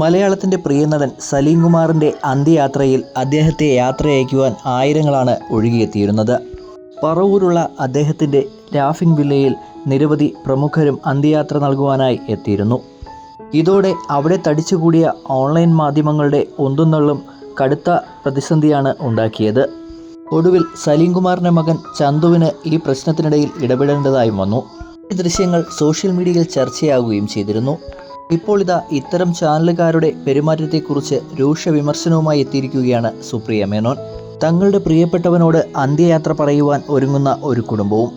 മലയാളത്തിൻ്റെ പ്രിയനടൻ സലീം കുമാറിൻ്റെ അന്ത്യയാത്രയിൽ അദ്ദേഹത്തെ യാത്രയയക്കുവാൻ ആയിരങ്ങളാണ് ഒഴുകിയെത്തിയിരുന്നത്. പറവൂരുള്ള അദ്ദേഹത്തിൻ്റെ ലാഫിംഗ് വില്ലയിൽ നിരവധി പ്രമുഖരും അന്ത്യയാത്ര നൽകുവാനായി എത്തിയിരുന്നു. ഇതോടെ അവിടെ തടിച്ചുകൂടിയ ഓൺലൈൻ മാധ്യമങ്ങളുടെ ഒന്നുതള്ളും കടുത്ത പ്രതിസന്ധിയാണ് ഉണ്ടാക്കിയത്. ഒടുവിൽ സലീം കുമാറിൻ്റെ മകൻ ചന്തുവിന് ഈ പ്രശ്നത്തിനിടയിൽ ഇടപെടേണ്ടതായി വന്നു. ഈ ദൃശ്യങ്ങൾ സോഷ്യൽ മീഡിയയിൽ ചർച്ചയാകുകയും ചെയ്തിരുന്നു. ഇപ്പോൾ ഇത്തരം ചാനലുകാരുടെ പെരുമാറ്റത്തെക്കുറിച്ച് രൂക്ഷ വിമർശനവുമായി എത്തിയിരിക്കുകയാണ് സുപ്രിയ മേനോൻ. തങ്ങളുടെ പ്രിയപ്പെട്ടവനോട് അന്ത്യയാത്ര പറയുവാൻ ഒരുങ്ങുന്ന ഒരു കുടുംബവും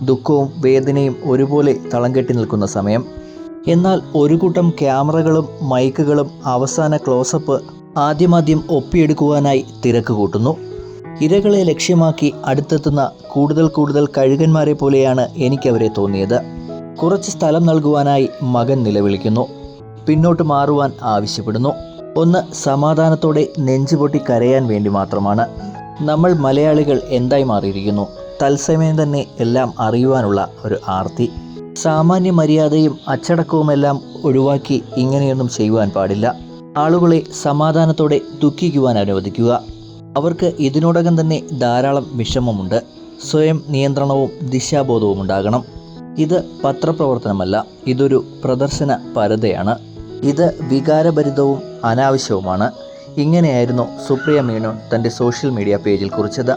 ദുഃഖവും വേദനയും ഒരുപോലെ തളം കെട്ടി നിൽക്കുന്ന സമയം. എന്നാൽ ഒരു കൂട്ടം ക്യാമറകളും മൈക്കുകളും അവസാന ക്ലോസപ്പ് ആദ്യം ഒപ്പിയെടുക്കുവാനായി തിരക്ക് കൂട്ടുന്നു. ഇരകളെ ലക്ഷ്യമാക്കി അടുത്തെത്തുന്ന കൂടുതൽ കഴുകന്മാരെ പോലെയാണ് എനിക്കവരെ തോന്നിയത്. കുറച്ച് സ്ഥലം നൽകുവാനായി മകൻ നിലവിളിക്കുന്നു. പിന്നോട്ട് മാറുവാൻ ആവശ്യപ്പെടുന്നു. ഒന്ന് സമാധാനത്തോടെ നെഞ്ചുപൊട്ടി കരയാൻ വേണ്ടി മാത്രമാണ്. നമ്മൾ മലയാളികൾ എന്തായി മാറിയിരിക്കുന്നു? തത്സമയം തന്നെ എല്ലാം അറിയുവാനുള്ള ഒരു ആർത്തി. സാമാന്യ മര്യാദയും അച്ചടക്കവുമെല്ലാം ഒഴിവാക്കി ഇങ്ങനെയൊന്നും ചെയ്യുവാൻ പാടില്ല. ആളുകളെ സമാധാനത്തോടെ ദുഃഖിക്കുവാൻ അനുവദിക്കുക. അവർക്ക് ഇതിനോടകം തന്നെ ധാരാളം വിഷമമുണ്ട്. സ്വയം നിയന്ത്രണവും ദിശാബോധവും ഉണ്ടാകണം. ഇത് പത്രപ്രവർത്തനമല്ല, ഇതൊരു പ്രദർശന പരതയാണ്. ഇത് വികാരഭരിതവും അനാവശ്യവുമാണ്. ഇങ്ങനെയായിരുന്നു സുപ്രിയ മേനോൻ തൻ്റെ സോഷ്യൽ മീഡിയ പേജിൽ കുറിച്ചത്.